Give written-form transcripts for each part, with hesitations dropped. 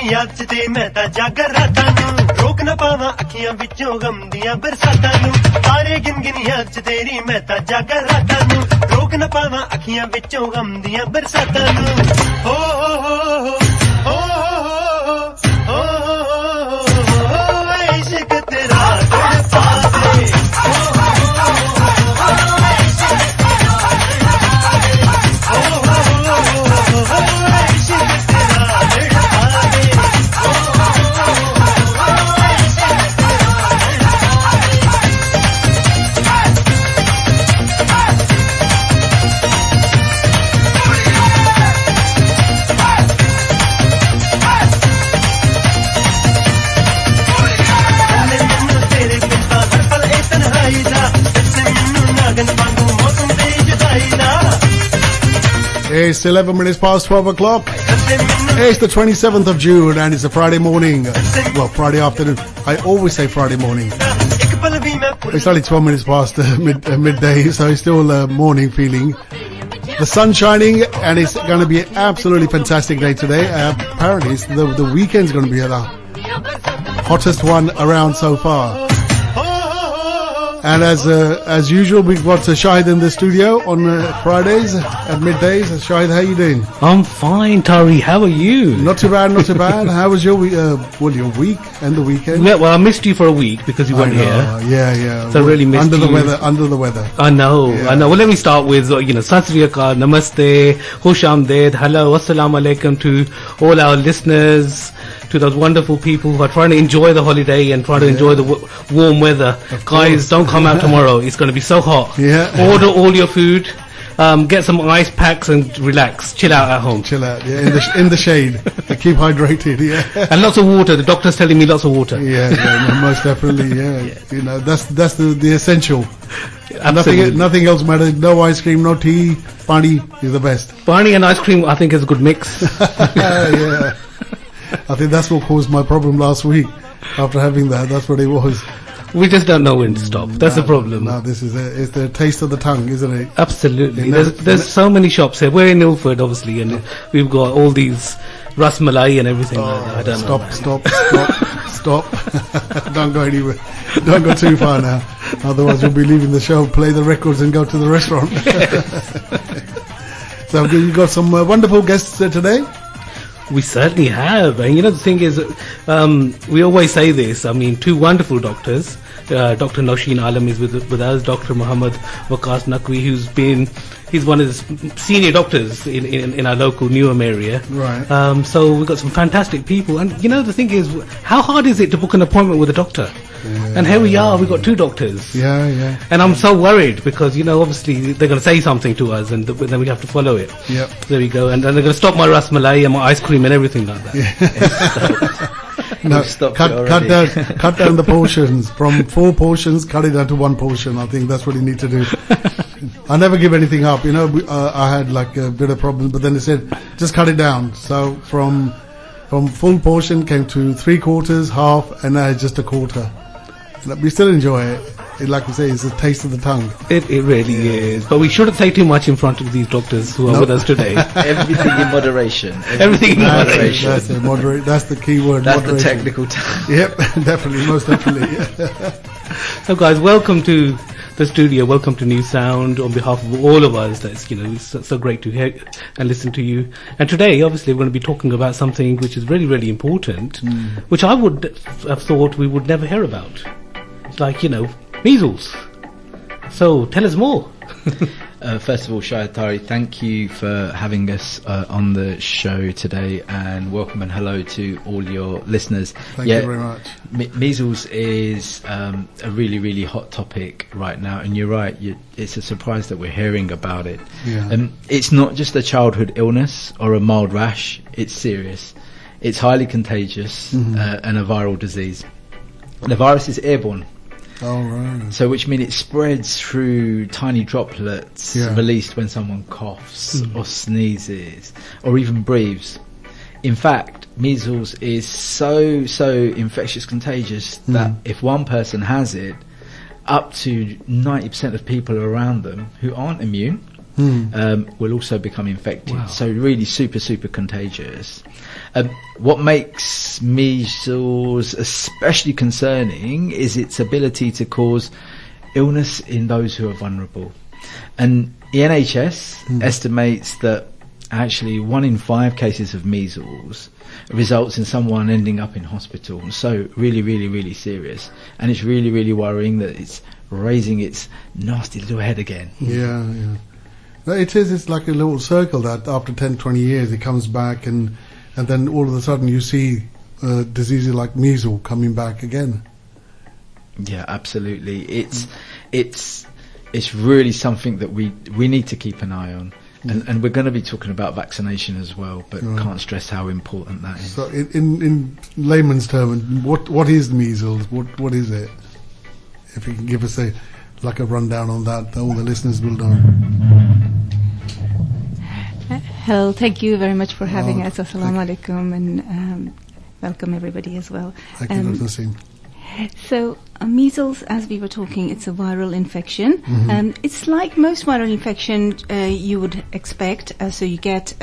याद च ते मैं ता जागर रातां नू रोक न पावां अखियां विचों गम दियां बरसातां नू तारे गिन गिन याद च तेरी मैं ता जागर रातां नू रोक न पावां अखियां विचों गम दियां बरसातां नू हो इश्क तेरा तड़पा दे It's 11 minutes past 12 o'clock. It's the 27th of June and it's a Friday morning. Well, Friday afternoon. I always say Friday morning. It's only 12 minutes past midday, so it's still a morning feeling. The sun's shining and it's going to be an absolutely fantastic day today. Apparently, the weekend's going to be the hottest one around so far. And as usual, we've got Shahid in the studio on Fridays at middays. Shahid, how you doing? I'm fine, Tari. How are you? Not too bad, not too bad. How was your your week and the weekend? Yeah, well, I missed you for a week because you weren't here. Yeah. So I really missed you. Under the weather. I know. Well, let me start with, Sat Sri Akal, Namaste, Khush Amdeed, hello, Assalamu Alaikum to all our listeners, to those wonderful people who are trying to enjoy the holiday and trying to enjoy the warm weather. Guys, don't come out tomorrow. It's going to be so hot. Yeah. Order all your food. Get some ice packs and relax. Chill out at home. Chill out, yeah, in the shade. Keep hydrated, yeah. And lots of water. The doctor's telling me lots of water. Yeah, most definitely, yeah. That's the essential. Absolutely. Nothing else matters. No ice cream, no tea. Pani is the best. Pani and ice cream, I think, is a good mix. Yeah. I think that's what caused my problem last week. After having that, that's what it was. We just don't know when to stop. That's the problem. No, this is it's the taste of the tongue, isn't it? Absolutely. There's so many shops here. We're in Ilford, obviously, and we've got all these ras malai and everything like that. I don't know. Stop. Don't go anywhere. Don't go too far now. Otherwise, we'll be leaving the show, play the records, and go to the restaurant. So you got some wonderful guests today. We certainly have. And the thing is, we always say this. I mean, two wonderful doctors. Dr. Nosheen Alam is with us. Dr. Muhammad Waqas Naqvi, he's one of the senior doctors in our local Newham area. Right. So we've got some fantastic people. And the thing is, how hard is it to book an appointment with a doctor? Yeah, and here we are, we've got two doctors. Yeah. And I'm so worried because, obviously they're going to say something to us and then we have to follow it. Yep. There we go. And then they're going to stop my ras malai and my ice cream and everything like that. Yeah. No, cut down the portions. From 4 portions, cut it down to 1 portion. I think that's what you need to do. I never give anything up. I had like a bit of problem, but then they said, just cut it down. So from full portion came to 3/4, half, and now it's just 1/4. We still enjoy it. Like we say, it's the taste of the tongue. It really is. But we shouldn't say too much in front of these doctors who are with us today. Everything in moderation. Everything in moderation. That's it, moderate. That's the key word. That's moderation. The technical term. Yep, definitely, most definitely. So guys, welcome to the studio. Welcome to New Sound. On behalf of all of us, that's it's so great to hear and listen to you. And today, obviously, we're going to be talking about something which is really, really important, which I would have thought we would never hear about. Like, measles. So tell us more. First of all, Shahid Tari, thank you for having us on the show today, and welcome and hello to all your listeners. Thank you very much. Measles is a really, really hot topic right now, and you're right, it's a surprise that we're hearing about it. Yeah. It's not just a childhood illness or a mild rash, it's serious. It's highly contagious and a viral disease. The virus is airborne. Oh, right. So which means it spreads through tiny droplets released when someone coughs or sneezes or even breathes. In fact, measles is so infectious contagious that if one person has it, up to 90% of people around them who aren't immune will also become infected. Wow. So really super contagious. What makes measles especially concerning is its ability to cause illness in those who are vulnerable. And the NHS estimates that actually 1 in 5 cases of measles results in someone ending up in hospital. So really serious. And it's really worrying that it's raising its nasty little head again. Yeah. No, it's like a little circle that after 10, 20 years it comes back, and then all of a sudden you see diseases like measles coming back again. Yeah, absolutely. It's really something that we need to keep an eye on. And we're going to be talking about vaccination as well, but can't stress how important that is. So in layman's terms, what is measles? What is it? If you can give us a rundown on that, all the listeners will know. Hello, thank you very much for having us. Assalamu alaikum, and welcome everybody as well. Thank you, Dr. Naseem. So measles, as we were talking, it's a viral infection. It's like most viral infection you would expect. So you get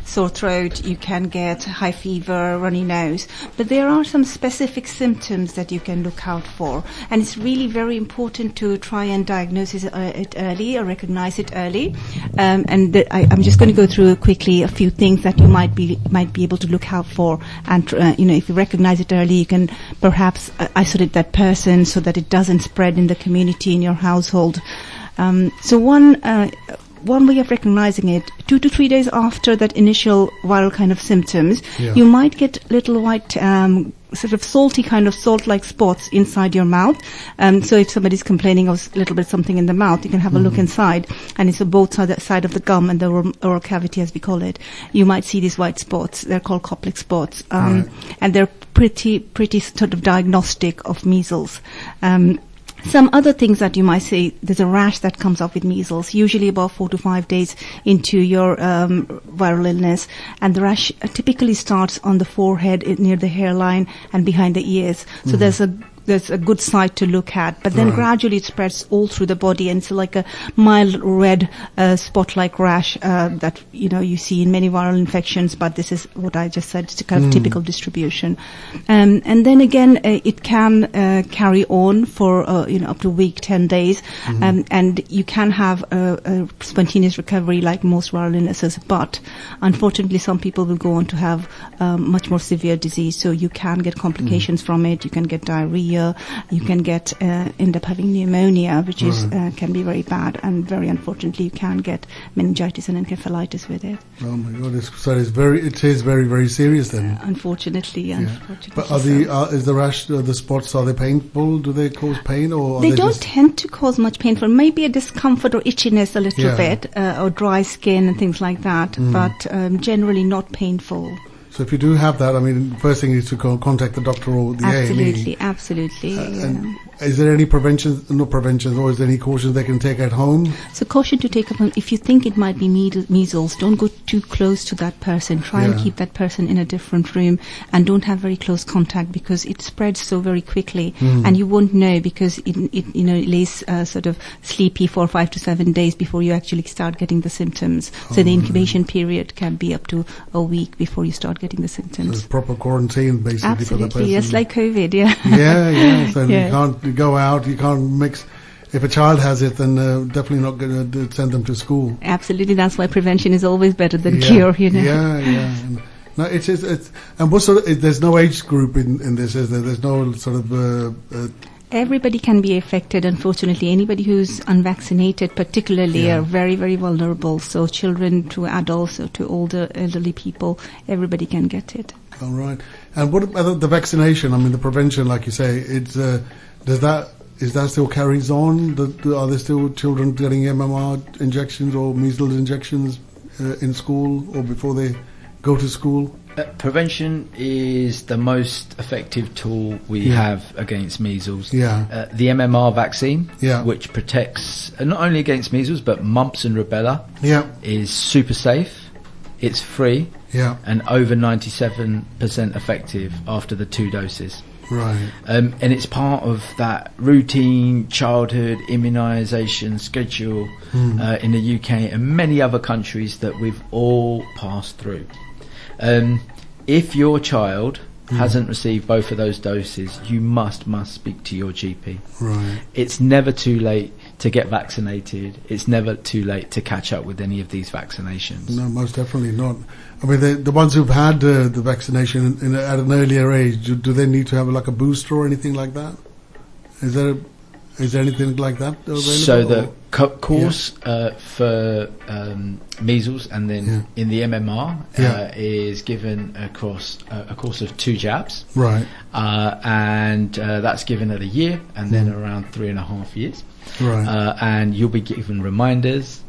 sore throat, you can get high fever, runny nose, but there are some specific symptoms that you can look out for, and it's really very important to try and diagnose it early or recognize it early. I'm just going to go through quickly a few things that you might be able to look out for, and if you recognize it early, you can perhaps isolate that person so that it doesn't spread in the community, in your household. So one way of recognizing it, 2 to 3 days after that initial viral kind of symptoms, you might get little white sort of salty kind of salt-like spots inside your mouth. So if somebody's complaining of a little bit something in the mouth, you can have a look inside, and it's on both side of the gum and the oral cavity, as we call it. You might see these white spots. They're called Koplik spots, and they're pretty sort of diagnostic of measles. Some other things that you might see, there's a rash that comes up with measles, usually about 4 to 5 days into your viral illness, and the rash typically starts on the forehead, near the hairline, and behind the ears. So there's a good site to look at, but then gradually it spreads all through the body, and it's like a mild red spot-like rash that you see in many viral infections. But this is what I just said; it's a kind of typical distribution. And then again, it can carry on for up to a week, 10 days, and you can have a spontaneous recovery like most viral illnesses. But unfortunately, some people will go on to have much more severe disease, so you can get complications from it. You can get diarrhea. You can end up having pneumonia, which is can be very bad, and very unfortunately, you can get meningitis and encephalitis with it. Oh my God! It is very serious then. Unfortunately. But is the rash, the spots, are they painful? Do they cause pain, or they don't tend to cause much painful? Maybe a discomfort or itchiness a little bit, or dry skin and things like that, but generally not painful. So if you do have that, first thing is to contact the doctor or the A&E. Absolutely. And is there any prevention, or is there any cautions they can take at home? So caution to take at home, if you think it might be measles, don't go too close to that person. Try and keep that person in a different room, and don't have very close contact, because it spreads so very quickly, and you won't know, because it lays sort of sleepy for 5 to 7 days before you actually start getting the symptoms. So the incubation period can be up to a week before you start getting the symptoms. So it's proper quarantine, basically. Absolutely, for the person. yes, like COVID, So you can't go out, you can't mix. If a child has it, then definitely not going to send them to school. Absolutely, that's why prevention is always better than cure, No, it's and what sort of, there's no age group in this, is there? There's no sort of everybody can be affected, unfortunately. Anybody who's unvaccinated particularly are very, very vulnerable. So children to adults or to elderly people, everybody can get it. All right. And what about the vaccination? The prevention, like you say, is that still carries on? Are there still children getting MMR injections or measles injections in school or before they go to school? Prevention is the most effective tool we have against measles. The MMR vaccine, which protects not only against measles but mumps and rubella, is super safe. It's free, and over 97% effective after the 2 doses. Right. And it's part of that routine childhood immunisation schedule in the UK and many other countries that we've all passed through. If your child hasn't received both of those doses, you must speak to your GP. Right. It's never too late to get vaccinated. It's never too late to catch up with any of these vaccinations. No, most definitely not. I mean, the ones who've had the vaccination at an earlier age, do they need to have like a booster or anything like that? Is there anything like that available? So the course for measles and then in the MMR is given across a course of 2 jabs. Right. And that's given at a year and then around 3.5 years. Right. And you'll be given reminders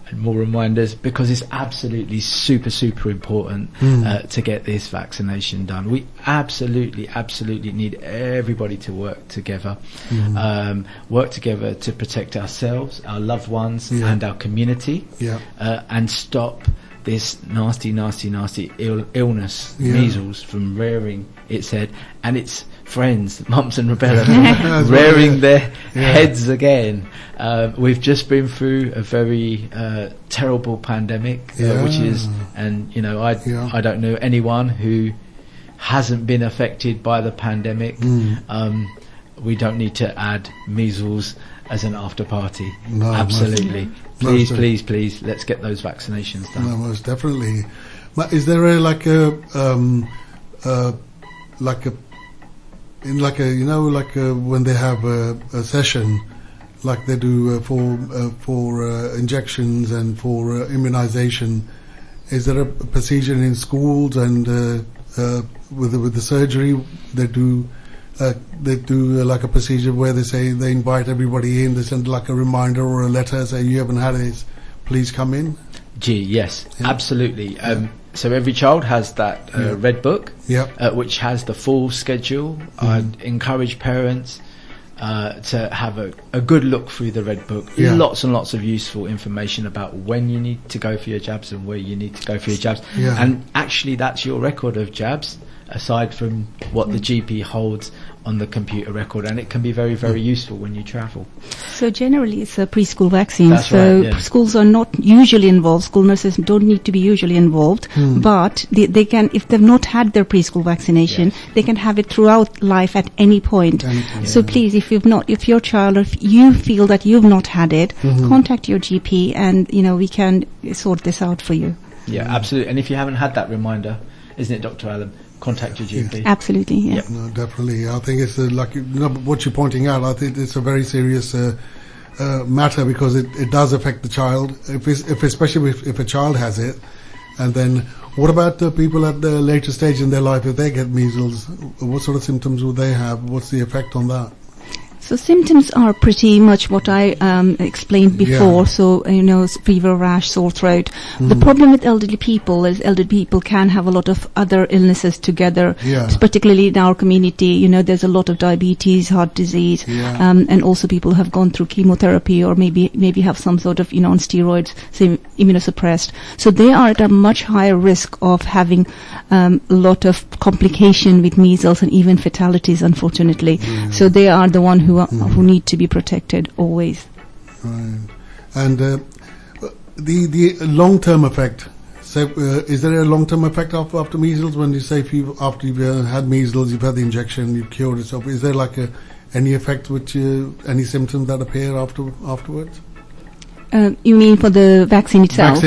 and more reminders because it's absolutely super important to get this vaccination done. We absolutely need everybody to work together, to protect ourselves, our loved ones and our community, and stop this nasty illness, measles, from rearing its head and its friends, Mumps and Rubella, rearing their heads again. We've just been through a very terrible pandemic, which is, and you know, I don't know anyone who hasn't been affected by the pandemic. We don't need to add measles as an after party. No, absolutely. Please, let's get those vaccinations done. No, most definitely. But is there a when they have a session like they do for injections and for immunization, is there a procedure in schools and with the surgery they do like a procedure where they invite everybody in, they send like a reminder or a letter saying you haven't had this, please come in? Yes, absolutely. So every child has that red book, which has the full schedule. I'd encourage parents to have a good look through the red book. Lots and lots of useful information about when you need to go for your jabs and where you need to go for your jabs. And actually that's your record of jabs, aside from what the GP holds on the computer record, and it can be very, very useful when you travel. So generally it's a preschool vaccine. That's so right, schools are not usually involved. School nurses don't need to be usually involved, but they can, if they've not had their preschool vaccination, they can have it throughout life at any point. So please, if your child, or if you feel that you've not had it, contact your GP and we can sort this out for you. Yeah, absolutely. And if you haven't had that reminder, isn't it, Dr. Allen? Contact your GP. Absolutely, yeah. No, definitely. I think it's what you're pointing out. I think it's a very serious matter because it does affect the child, especially if a child has it. And then, what about the people at the later stage in their life if they get measles? What sort of symptoms would they have? What's the effect on that? So symptoms are pretty much what I explained before. So, fever, rash, sore throat. The problem with elderly people is elderly people can have a lot of other illnesses together, particularly in our community. There's a lot of diabetes, heart disease, and also people who have gone through chemotherapy or maybe have some sort of, on steroids, say immunosuppressed. So they are at a much higher risk of having a lot of complication with measles and even fatalities, unfortunately. So they are the one who need to be protected always. Right. And the long-term effect. So, is there a long-term effect after measles? When you say after you've had measles, you've had the injection, you've cured yourself. Is there any effect any symptoms that appear afterwards? You mean for the vaccine itself?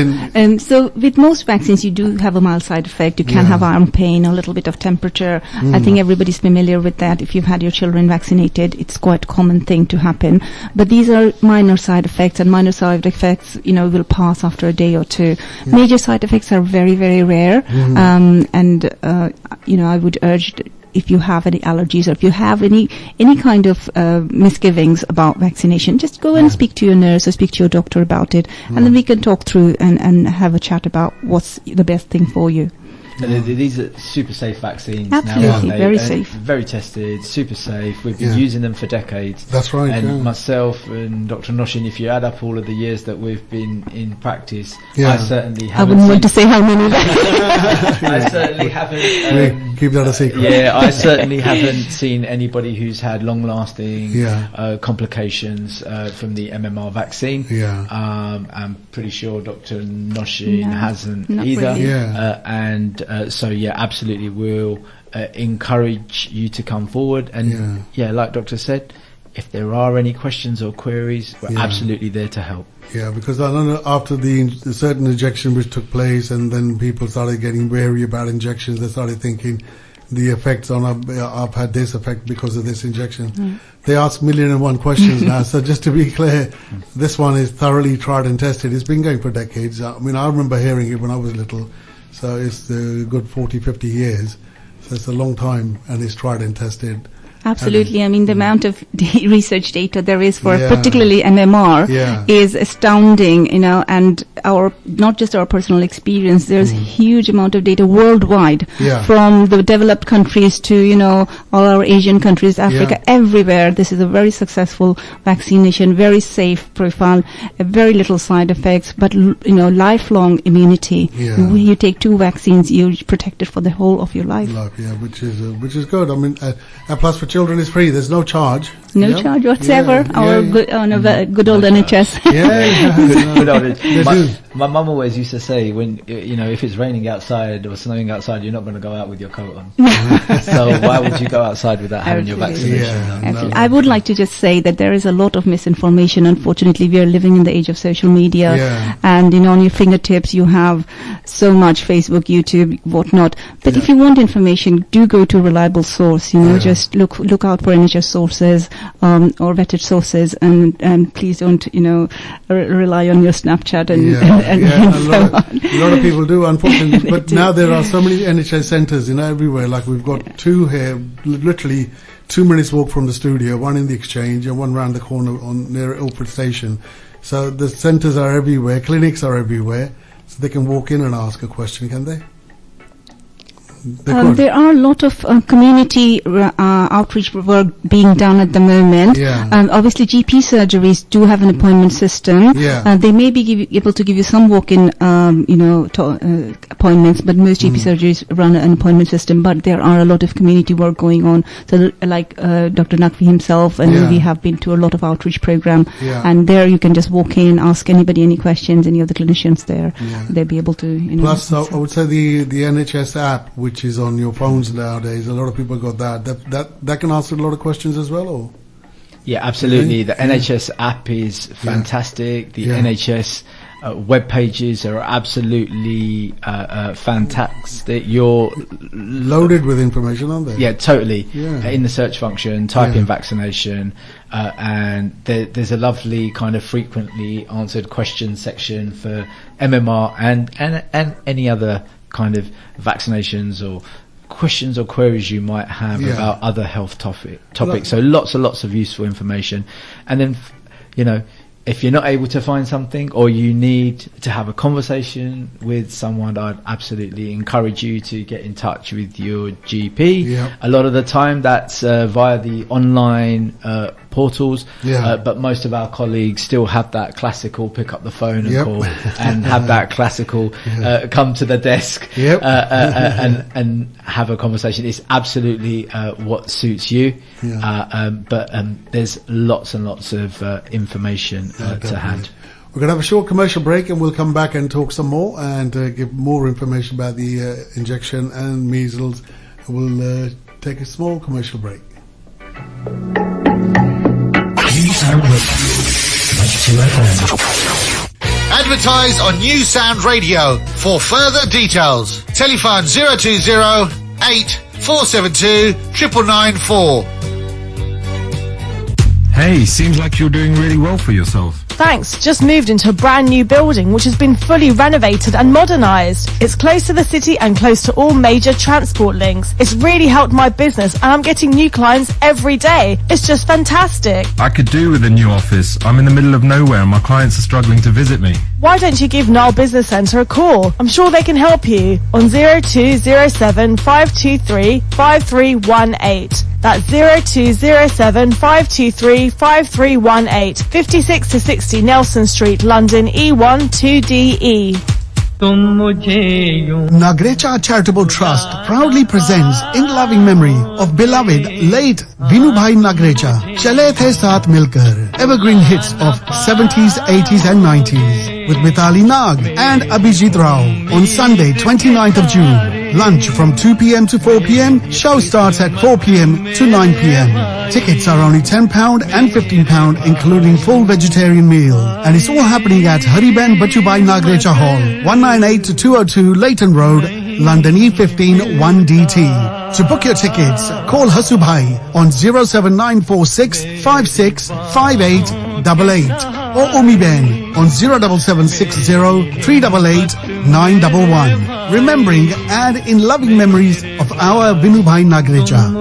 So with most vaccines, you do have a mild side effect. You can have arm pain, a little bit of temperature. I think everybody's familiar with that. If you've had your children vaccinated, it's quite a common thing to happen. But these are minor side effects, and minor side effects, will pass after a day or two. Major side effects are very, very rare. I would urge, if you have any allergies or if you have any kind of misgivings about vaccination, just go and speak to your nurse or speak to your doctor about it, and then we can talk through and have a chat about what's the best thing for you. These are super safe vaccines Absolutely, now, aren't they? very safe. Very tested, super safe. We've been using them for decades. That's right. And myself and Dr. Noshin, if you add up all of the years that we've been in practice, Yeah. I certainly I haven't wouldn't want to say how many. I certainly haven't. Keep that a secret. Yeah, I certainly haven't seen anybody who's had long-lasting Yeah. complications from the MMR vaccine. Yeah. I'm pretty sure Dr. Noshin No, hasn't not either. really. Yeah. So absolutely, we'll encourage you to come forward. And like Doctor said, if there are any questions or queries, we're absolutely there to help. Yeah, because I don't know, after the certain injection which took place, and then people started getting wary about injections, they started thinking the effects on I've had this effect because of this injection. They ask 1,000,001 questions now. So just to be clear, this one is thoroughly tried and tested. It's been going for decades. I mean, I remember hearing it when I was little. So it's a good 40, 50 years. So it's a long time, and it's tried and tested. Absolutely. I mean, the amount of research data there is for particularly MMR is astounding, and not just our personal experience, there's a huge amount of data worldwide from the developed countries to, all our Asian countries, Africa, everywhere. This is a very successful vaccination, very safe profile, very little side effects, but, lifelong immunity. When you take 2 vaccines, you're protected for the whole of your life. Which is good. I mean, and plus for children is free. There's no charge. No charge whatsoever. Good old NHS. Good old. My mum always used to say, when if it's raining outside or snowing outside, you're not going to go out with your coat on. So why would you go outside without having your vaccination? I would like to just say that there is a lot of misinformation. Unfortunately, we are living in the age of social media, and on your fingertips you have so much: Facebook, YouTube, whatnot. But if you want information, do go to a reliable source. Just look out for NHS sources or vetted sources, and please don't rely on your Snapchat and a lot of people do, unfortunately. But now there are so many NHS centres everywhere. Like we've got 2 here, literally 2 minutes walk from the studio, one in the Exchange and one round the corner near Ilford Station. So the centres are everywhere, clinics are everywhere, so they can walk in and ask a question, can they? There are a lot of community outreach work being done at the moment. Obviously, GP surgeries do have an appointment system. They may be able to give you some walk-in, appointments, but most GP surgeries run an appointment system. But there are a lot of community work going on. So, like Dr. Naqvi himself, and we have been to a lot of outreach program. And there you can just walk in, ask anybody any questions, any of the clinicians there. They'll be able to. Plus, I would say the NHS app, which is on your phones nowadays. A lot of people got that can answer a lot of questions as well, or? Yeah, absolutely. The NHS app is fantastic. The NHS web pages are absolutely fantastic. You're loaded with information, aren't they? Yeah, totally. In the search function, type in vaccination, and there's a lovely kind of frequently answered questions section for MMR and any other kind of vaccinations or questions or queries you might have about other health topics. So lots and lots of useful information. And then, if you're not able to find something or you need to have a conversation with someone, I'd absolutely encourage you to get in touch with your GP. A lot of the time that's via the online portals, but most of our colleagues still have that classical pick up the phone and call and have that classical come to the desk and have a conversation. It's absolutely what suits you, but there's lots and lots of information to hand. We're going to have a short commercial break, and we'll come back and talk some more and give more information about the injection and measles. We'll take a small commercial break. Advertise on New Sound Radio. For further details, telephone 020 8 472 9994. Hey, seems like you're doing really well for yourself. thanks, just moved into a brand new building which has been fully renovated and modernised. It's close to the city and close to all major transport links. It's really helped my business and I'm getting new clients every day. It's just fantastic. I could do with a new office. I'm in the middle of nowhere and my clients are struggling to visit me. Why don't you give Nile Business Centre a call? I'm sure they can help you on 0207 523 5318. That's 0207 523 5318. 56 to 60 Nelson Street, London, E1 2DE. Nagrecha Charitable Trust proudly presents in loving memory of beloved late Vinubhai Nagrecha. Chale the saath milkar. Evergreen hits of 70s, 80s and 90s with Mitali Nag and Abhijit Rao on Sunday 29th of June. Lunch from 2 p.m. to 4 p.m. Show starts at 4 p.m. to 9 p.m. Tickets are only £10 and £15 including full vegetarian meal. And it's all happening at Hariben Bachubai Nagrecha Hall, 198-202 Leighton Road, London E15 1DT. To book your tickets, call Hasubhai on 07946 56 5888 or Umiben on 07760 388 911. Remembering and in loving memories of our Vinubhai Nagrecha.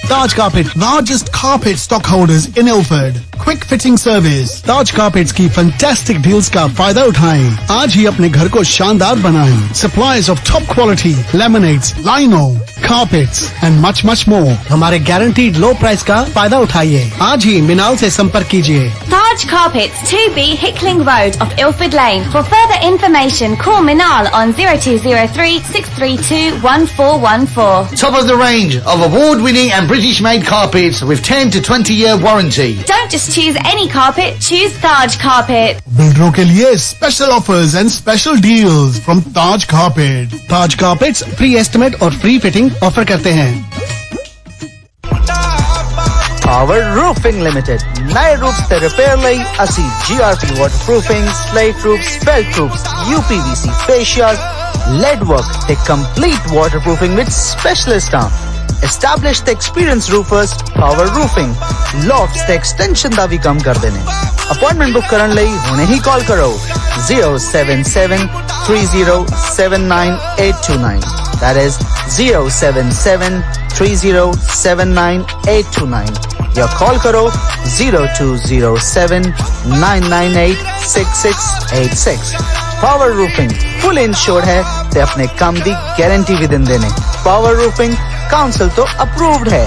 Taj Carpet, largest carpet stockholders in Ilford. Quick fitting service. Taj Carpets की fantastic deals का फायदा उठाएं. आज ही अपने घर को शानदार बनाएं. Suppliers of top quality laminates, lino, carpets and much more. हमारे guaranteed low price का फायदा उठाइए. आज ही मिनाल से संपर्क कीजिए. Taj Carpets, 2B Hickling Road off Ilford Lane. For further information, call Minal on 0203 632 1414. Top of the range of award-winning and British-made carpets with 10 to 20-year warranty. Don't just choose any carpet, choose Taj Carpet. बिल्डरों के लिए special offers and special deals from Taj Carpet. Taj Carpets free estimate और free fitting offer करते हैं. Power Roofing Limited. नए roofs ते repair ਲਈ ਅਸੀਂ GRP waterproofing, slate roofs, felt roofs, UPVC facial, lead work ਤੇ complete waterproofing with specialist staff. Established experienced roofers, Power Roofing, lofts ਤੇ extension ਦਾ ਵੀ ਕੰਮ ਕਰਦੇ ਨੇ. Appointment book ਕਰਨ ਲਈ ਹੁਣੇ ਹੀ call ਕਰੋ 0773079 That is 0773079 या call करो 0207998686. Power Roofing full insured है ते अपने काम दी गारंटी भी देंदे ने. Power Roofing council तो approved है.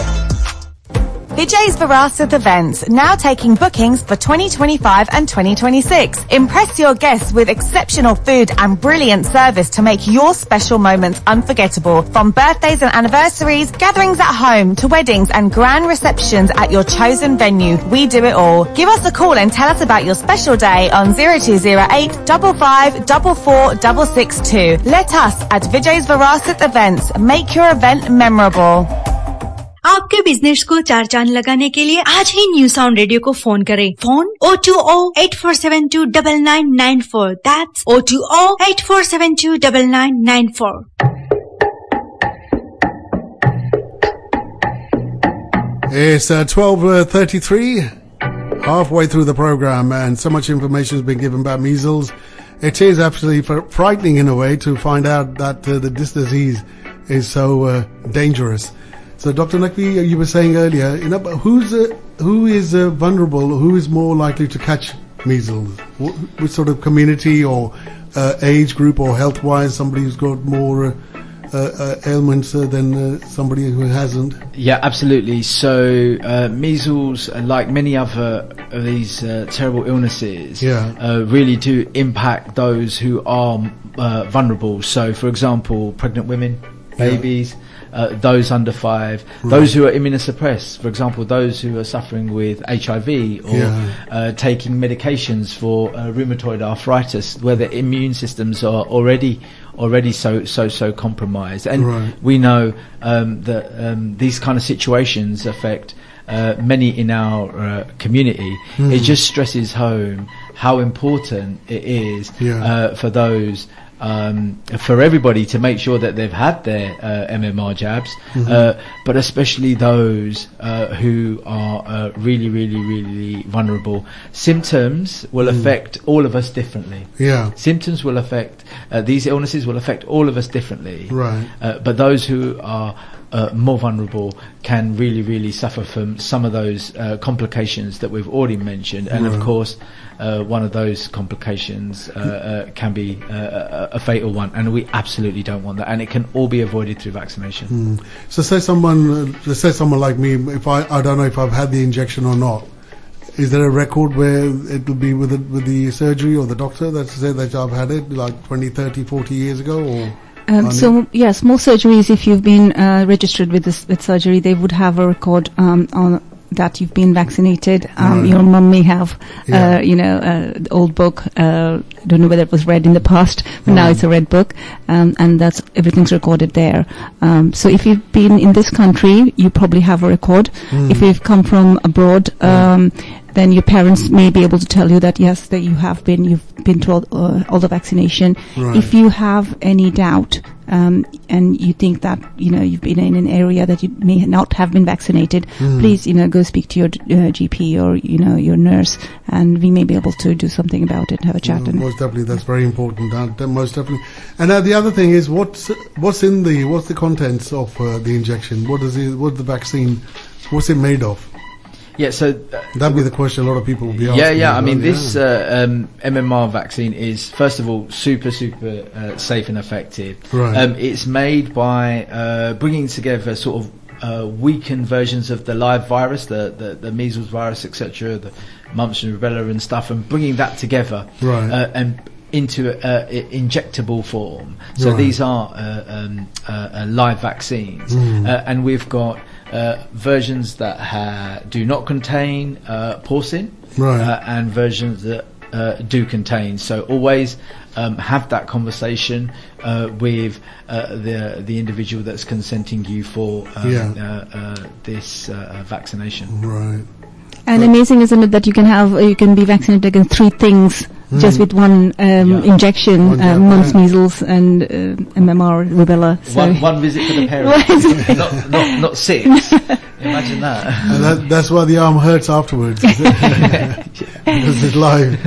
Vijay's Virasat Events, now taking bookings for 2025 and 2026. Impress your guests with exceptional food and brilliant service to make your special moments unforgettable. From birthdays and anniversaries, gatherings at home, to weddings and grand receptions at your chosen venue, we do it all. Give us a call and tell us about your special day on 0208 55 44 662. Let us at Vijay's Virasat Events make your event memorable. आपके business को चार चांद लगाने के लिए आज ही new sound radio को phone करें. Phone 020-8472-9994. That's 020-8472-9994. It's 12:33, halfway through the program, and so much information has been given about measles. It is absolutely frightening in a way to find out that this disease is so dangerous. So, Dr. Naqvi, you were saying earlier, who is vulnerable, who is more likely to catch measles? Which sort of community or age group or health-wise, somebody who's got more ailments than somebody who hasn't? Yeah, absolutely. So, measles, like many other of these terrible illnesses, really do impact those who are vulnerable. So, for example, pregnant women, babies, those under 5, those who are immunosuppressed, for example, those who are suffering with HIV or taking medications for rheumatoid arthritis, where the immune systems are already so compromised. And we know that these kind of situations affect many in our community. It just stresses home how important it is for those for everybody to make sure that they've had their MMR jabs, but especially those who are really, really, really vulnerable. Symptoms will affect all of us differently. Yeah. Symptoms will affect, these illnesses will affect all of us differently. Right. But those who are more vulnerable can really, really suffer from some of those complications that we've already mentioned. And of course, one of those complications can be a fatal one, and we absolutely don't want that. And it can all be avoided through vaccination. So say someone like me, if I don't know if I've had the injection or not, is there a record where it will be with the surgery or the doctor that said that I've had it like 20, 30, 40 years ago? Or so yes, most surgeries, if you've been registered with surgery, they would have a record on that you've been vaccinated. Your mum may have, the old book. Don't know whether it was read in the past, but now it's a red book, and that's everything's recorded there. So if you've been in this country, you probably have a record. If you've come from abroad, then your parents may be able to tell you that yes, that you've been through all the vaccination. Right. If you have any doubt, and you think that you've been in an area that you may not have been vaccinated, please go speak to your GP or your nurse, and we may be able to do something about it, have a chat. Most definitely, that's very important. Most definitely. And the other thing is, what's the contents of the injection? What's the vaccine? What's it made of? Yeah, so that'd be the question a lot of people will be asking. Yeah. I mean, this MMR vaccine is, first of all, super safe and effective. Right. It's made by bringing together sort of weakened versions of the live virus, the measles virus, etc., the mumps and rubella and stuff, and bringing that together and into injectable form. So these are live vaccines, and we've got versions that do not contain porcine, and versions that do contain. So always have that conversation with the individual that's consenting you for this vaccination. Right. And amazing, isn't it, that you can be vaccinated against 3 things just with one injection, mumps, measles, and MMR, rubella. So one visit for the parents, not 6. Imagine that. And that's why the arm hurts afterwards. Because it's live.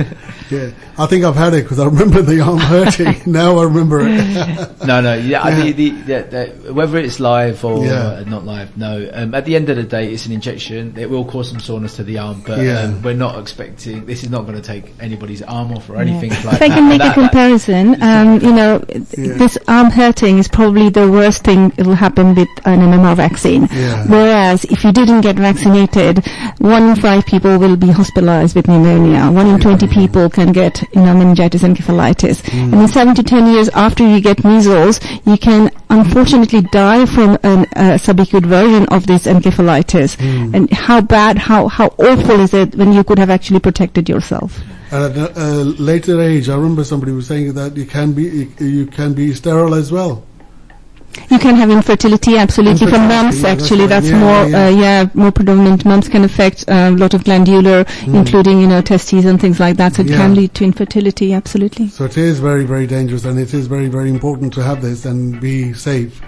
Yeah, I think I've had it because I remember the arm hurting. Now I remember it. No. Yeah, whether it's live or not live, no. At the end of the day, it's an injection. It will cause some soreness to the arm, but we're not expecting. This is not going to take anybody's arm off or anything like that. If I can make a comparison, this arm hurting is probably the worst thing that will happen with an MMR vaccine. Yeah. Whereas if you didn't get vaccinated, 1 in 5 people will be hospitalized with pneumonia. 1 in 20 people can get meningitis encephalitis. And in 7 to 10 years after you get measles, you can unfortunately die from a subacute version of this encephalitis. And how bad, how awful is it when you could have actually protected yourself? At a later age, I remember somebody was saying that you can be sterile as well. You can have infertility, absolutely. For mumps, actually, that's more predominant. Mumps can affect a lot of glandular, including, testes and things like that. So it can lead to infertility, absolutely. So it is very, very dangerous, and it is very, very important to have this and be safe.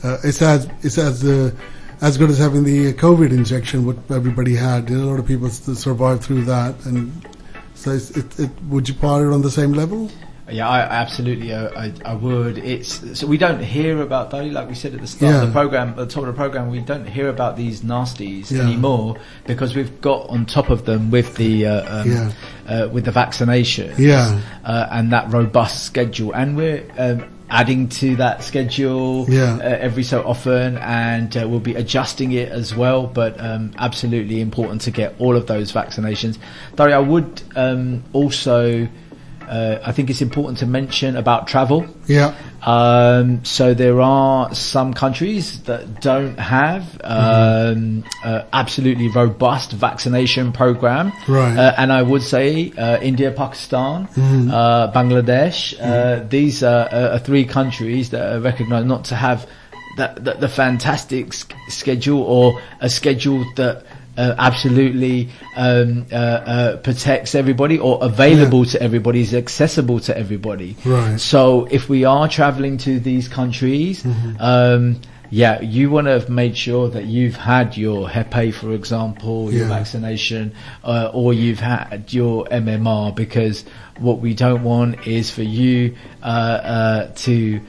It's as good as having the COVID injection, what everybody had. A lot of people survived through that, and so would you put it on the same level? Yeah, absolutely. I would. So we don't hear about, though, like we said at the start of the program, at the top of the program, we don't hear about these nasties anymore because we've got on top of them with the vaccination, and that robust schedule, and we're adding to that schedule every so often, and we'll be adjusting it as well. But absolutely important to get all of those vaccinations. Though I would also. I think it's important to mention about travel. Yeah. So there are some countries that don't have absolutely robust vaccination program. Right. And I would say India, Pakistan, Bangladesh. These are 3 countries that are recognised not to have the fantastic schedule, or a schedule that absolutely protects everybody or available to everybody, is accessible to everybody. Right. So if we are traveling to these countries, you want to have made sure that you've had your Hep A, for example, your vaccination, or you've had your MMR, because what we don't want is for you to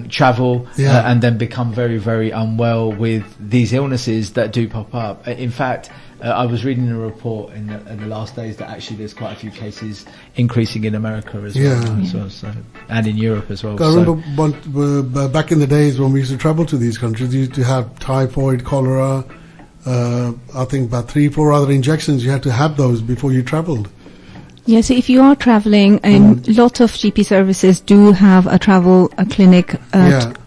travel and then become very, very unwell with these illnesses that do pop up. In fact, I was reading a report in the last days that actually there's quite a few cases increasing in America as well, and in Europe as well. I remember back in the days when we used to travel to these countries, you used to have typhoid, cholera, I think about 3-4 other injections. You had to have those before you traveled. Yeah, so if you are traveling, a lot of GP services do have a clinic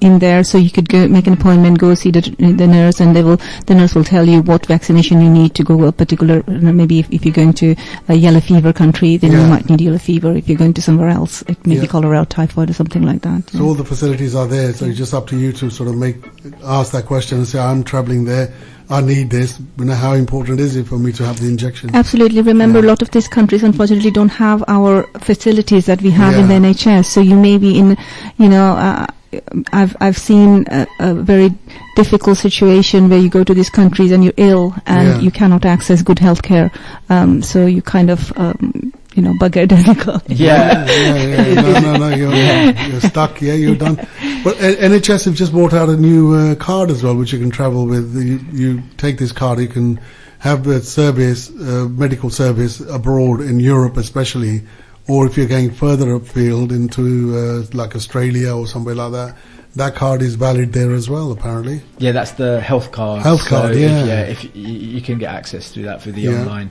in there, so you could go make an appointment, go see the nurse, and the nurse will tell you what vaccination you need to go a particular. Maybe if you're going to a yellow fever country, then you might need yellow fever. If you're going to somewhere else, it may be cholera, typhoid, or something like that. So all the facilities are there. So it's just up to you to sort of ask that question and say, I'm traveling there, I need this. How important is it for me to have the injection? Absolutely. Remember, a lot of these countries unfortunately don't have our facilities that we have in the NHS. So you may be in, I've seen a very difficult situation where you go to these countries and you're ill and you cannot access good health care. So you kind of, buggered. No, you're stuck. You're done. But NHS have just brought out a new card as well, which you can travel with. You take this card, you can have the service, medical service abroad in Europe especially, or if you're going further afield into like Australia or somewhere like that, that card is valid there as well, apparently. Yeah, that's the health card. If you can get access through that, through the online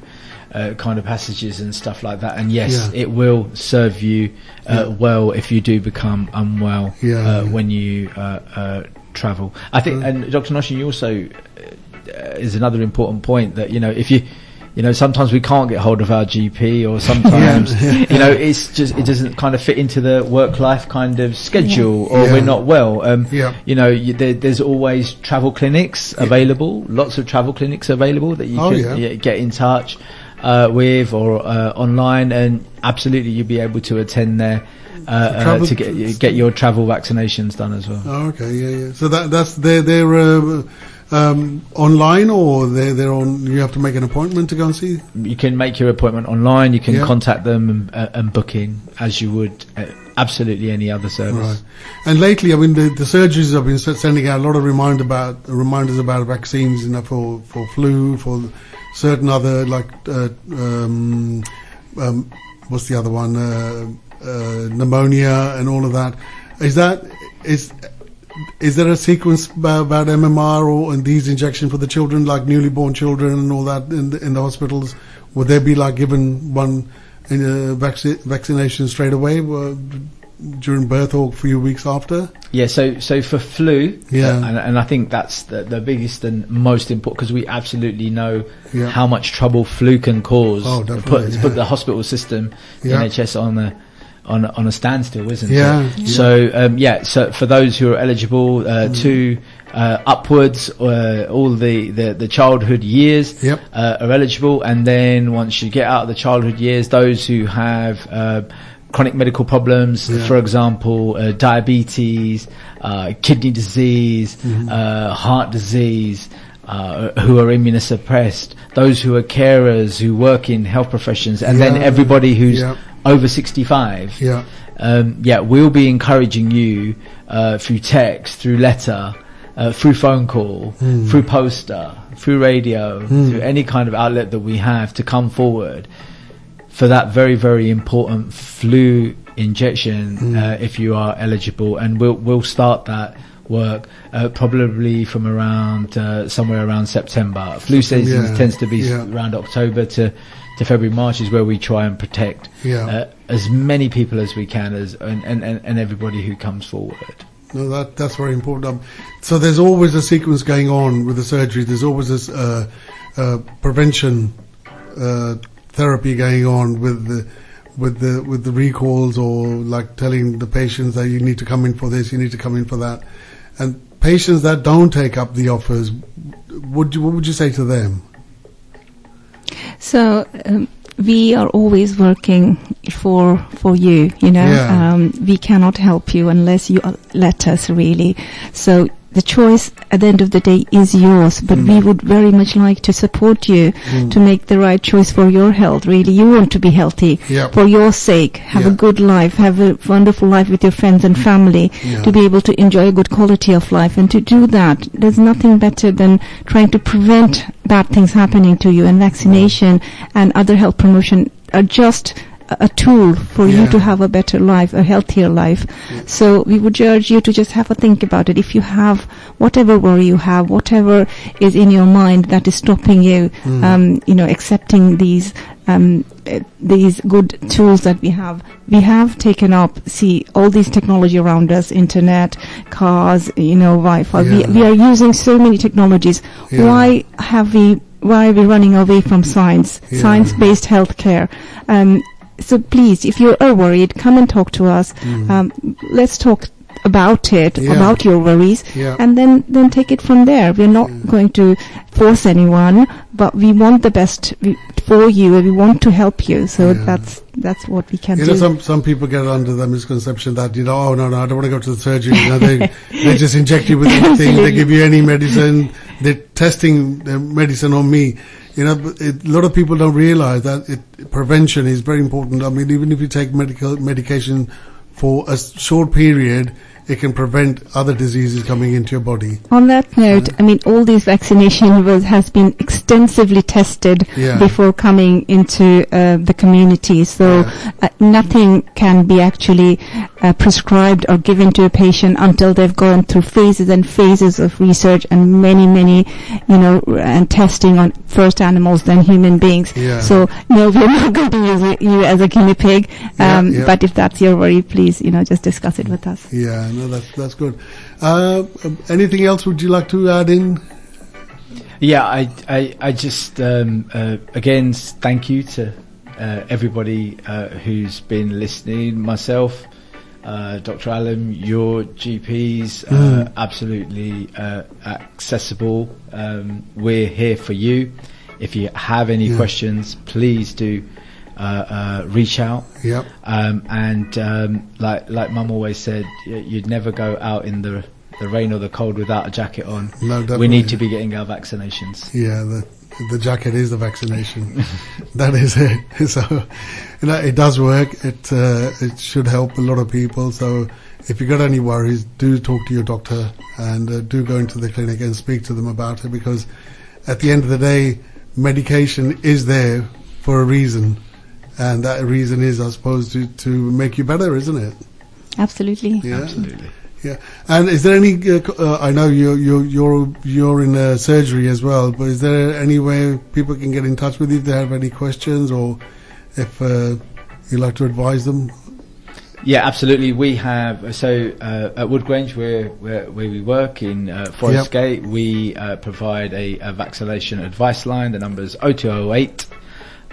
kind of passages and stuff like that. And yes, it will serve you well if you do become unwell when you travel. I think, and Dr. Noshin, you also is another important point that, if you, sometimes we can't get hold of our GP, or sometimes, it's just, it doesn't kind of fit into the work-life kind of schedule, or we're not well. There's always travel clinics available, lots of travel clinics available that you can get in touch with, or online, and absolutely you'll be able to attend there to get your travel vaccinations done as well. Oh, okay, So that's they're online, or they're on. You have to make an appointment to go and see. You can make your appointment online. You can contact them and book in as you would absolutely any other service. Right. And lately, I mean, the surgeries have been sending out a lot of reminders about vaccines, for flu, for certain other what's the other one? Pneumonia and all of that. Is there a sequence about MMR and these injections for the children, like newly born children and all that in the hospitals? Would they be given one vaccination straight away during birth or a few weeks after? Yeah, so for flu, and I think that's the biggest and most important, because we absolutely know how much trouble flu can cause. Oh, definitely. Put the hospital system, the NHS on a standstill, isn't it? Yeah. So for those who are eligible to upwards, all the childhood years are eligible, and then once you get out of the childhood years, those who have chronic medical problems, for example, diabetes, kidney disease, heart disease, who are immunosuppressed, those who are carers, who work in health professions, and then everybody who's over 65. We'll be encouraging you through text, through letter, through phone call, through poster, through radio, through any kind of outlet that we have, to come forward for that very, very important flu injection if you are eligible. And we'll start that work probably from around somewhere around September. Flu season tends to be around October to February, March is where we try and protect as many people as we can, and everybody who comes forward. No, that's very important. So there's always a sequence going on with the surgery. There's always this prevention therapy going on with the recalls, or telling the patients that you need to come in for this, you need to come in for that. And patients that don't take up the offers, what would you say to them? So we are always working for you. We cannot help you unless you let us, really. So the choice at the end of the day is yours, but we would very much like to support you to make the right choice for your health. Really, you want to be healthy for your sake, have a good life, have a wonderful life with your friends and family, to be able to enjoy a good quality of life. And to do that, there's nothing better than trying to prevent bad things happening to you, and vaccination and other health promotion are just a tool for you to have a better life, a healthier life. So we would urge you to just have a think about it. If you have whatever worry you have, whatever is in your mind that is stopping you, accepting these good tools that we have taken up. See all these technology around us, internet, cars, Wi-Fi. We are using so many technologies. Why are we running away from science-based healthcare? So please, if you are worried, come and talk to us. Let's talk about it, about your worries, and then take it from there. We're not going to force anyone, but we want the best for you, and we want to help you. So that's what we can do. Some people get under the misconception that, oh, no, I don't want to go to the surgery. They just inject you with anything. They give you any medicine. They're testing the medicine on me. A lot of people don't realize that prevention is very important. I mean, even if you take medication for a short period, it can prevent other diseases coming into your body. On that note, all these vaccination has been extensively tested before coming into the community. So nothing can be actually prescribed or given to a patient until they've gone through phases and phases of research and many, and testing on first animals, then human beings. So no, we're not going to use you as a guinea pig. But if that's your worry, please, just discuss it with us. No, that's good. Anything else would you like to add in? I just again thank you to everybody who's been listening. Myself, Dr. Alam, your GPs, absolutely accessible. We're here for you. If you have any questions, please do reach out. Like Mum always said, you'd never go out in the rain or the cold without a jacket on. No, definitely. We need to be getting our vaccinations. The jacket is the vaccination. That is it. So it does work. It should help a lot of people. So if you got any worries, do talk to your doctor and do go into the clinic and speak to them about it, because at the end of the day, medication is there for a reason. And that reason is, I suppose, to make you better, isn't it? Absolutely. Absolutely. Yeah. And is there any? I know you're in surgery as well, but is there any way people can get in touch with you if they have any questions, or if you'd like to advise them? Yeah, absolutely. We have at Wood Grange, where we work in Forest Gate, we provide a vaccination advice line. The number is 0208.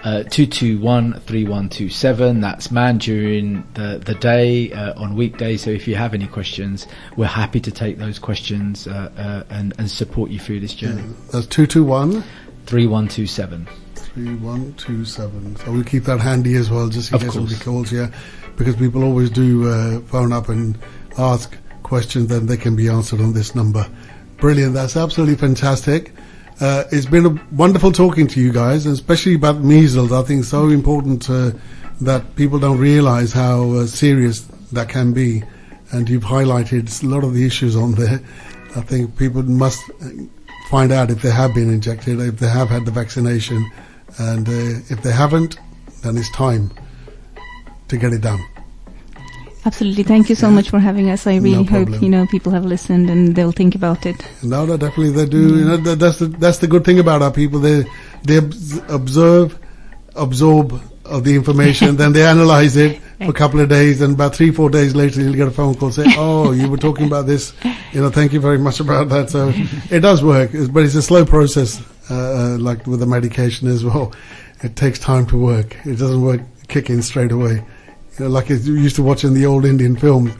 221 3127. That's manned during the day on weekdays. So if you have any questions, we're happy to take those questions and support you through this journey. That's 221 3127. 3127. So we'll keep that handy as well, just in case somebody calls. Because people always do phone up and ask questions, then they can be answered on this number. Brilliant. That's absolutely fantastic. It's been wonderful talking to you guys, and especially about measles. I think it's so important that people don't realize how serious that can be, and you've highlighted a lot of the issues on there. I think people must find out if they have been injected, if they have had the vaccination, and if they haven't, then it's time to get it done. Absolutely. Thank you so much for having us. I really hope people have listened and they'll think about it. No, definitely they do. That's the good thing about our people. They absorb of the information, then they analyze it for a couple of days, and about 3-4 days later you'll get a phone call saying, "Oh, you were talking about this. Thank you very much about that." So it does work, but it's a slow process, like with the medication as well. It takes time to work. It doesn't work kick in straight away. Like you used to watch in the old Indian films,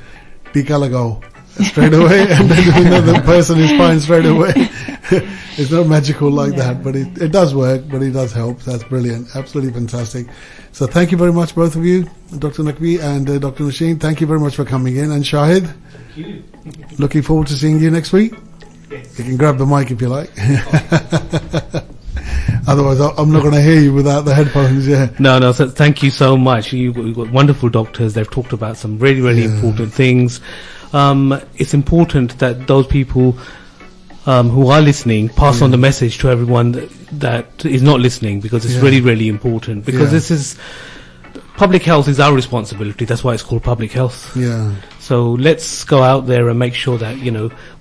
Tika lagao straight away, and then the person is fine straight away. It's not magical like that, but it does work, but it does help. That's brilliant. Absolutely fantastic. So thank you very much, both of you, Dr. Naqvi and Dr. Nashin. Thank you very much for coming in. And Shahid, thank you. Looking forward to seeing you next week. Yes. You can grab the mic if you like. Otherwise, I'm not going to hear you without the headphones. Yeah. No. So thank you so much. You've got wonderful doctors. They've talked about some really, really important things. It's important that those people who are listening pass on the message to everyone that is not listening, because it's really, really important. Because this is public health is our responsibility. That's why it's called public health. Yeah. So let's go out there and make sure that,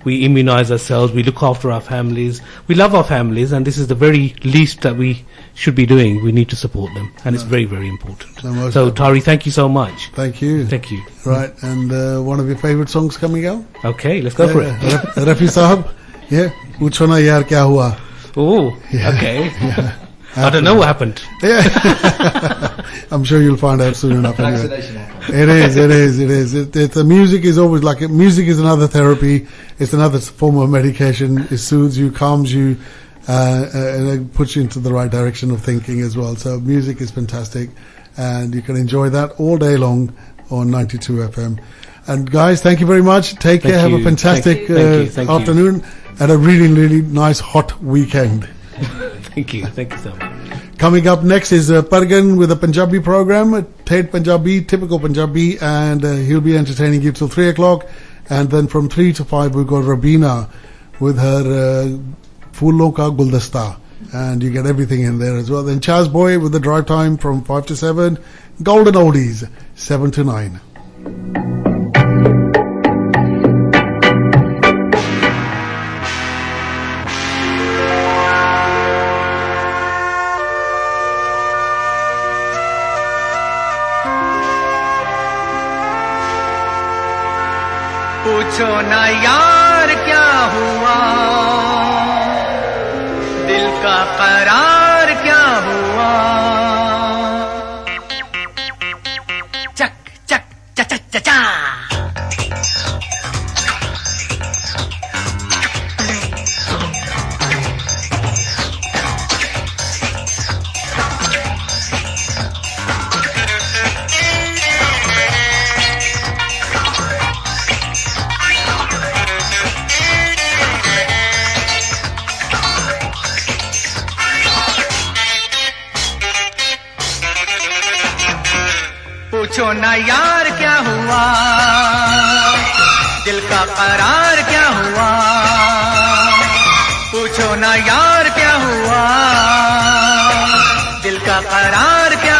we immunize ourselves, we look after our families, we love our families, and this is the very least that we should be doing. We need to support them, and it's very, very important. So Tari, thank you so much. Thank you. Thank you. Right, and one of your favorite songs coming out? Okay, let's go for it. Rafi Sahab, Pucho Na Yaar Kya Hua. Oh, okay. Yeah. I don't know what happened. Yeah. I'm sure you'll find out soon enough. Anyway. It is. The music is always music is another therapy. It's another form of medication. It soothes you, calms you, and it puts you into the right direction of thinking as well. So music is fantastic, and you can enjoy that all day long on 92 FM. And guys, thank you very much. Take care. Have a fantastic afternoon and a really, really nice hot weekend. Thank you so much. Coming up next is Pargan with a Punjabi program, Ted Punjabi, typical Punjabi, and he'll be entertaining you till 3 o'clock. And then from 3 to 5 we've got Rabina with her Phoolon Ka Guldasta, and you get everything in there as well. Then Chaz Boy with the drive time from 5 to 7, Golden Oldies 7 to 9. पूछो ना यार क्या हुआ, दिल का करार क्या हुआ, चक चक चा चा चा चा। पूछो ना यार क्या हुआ, दिल का करार क्या हुआ, पूछो ना यार क्या हुआ, दिल का करार क्या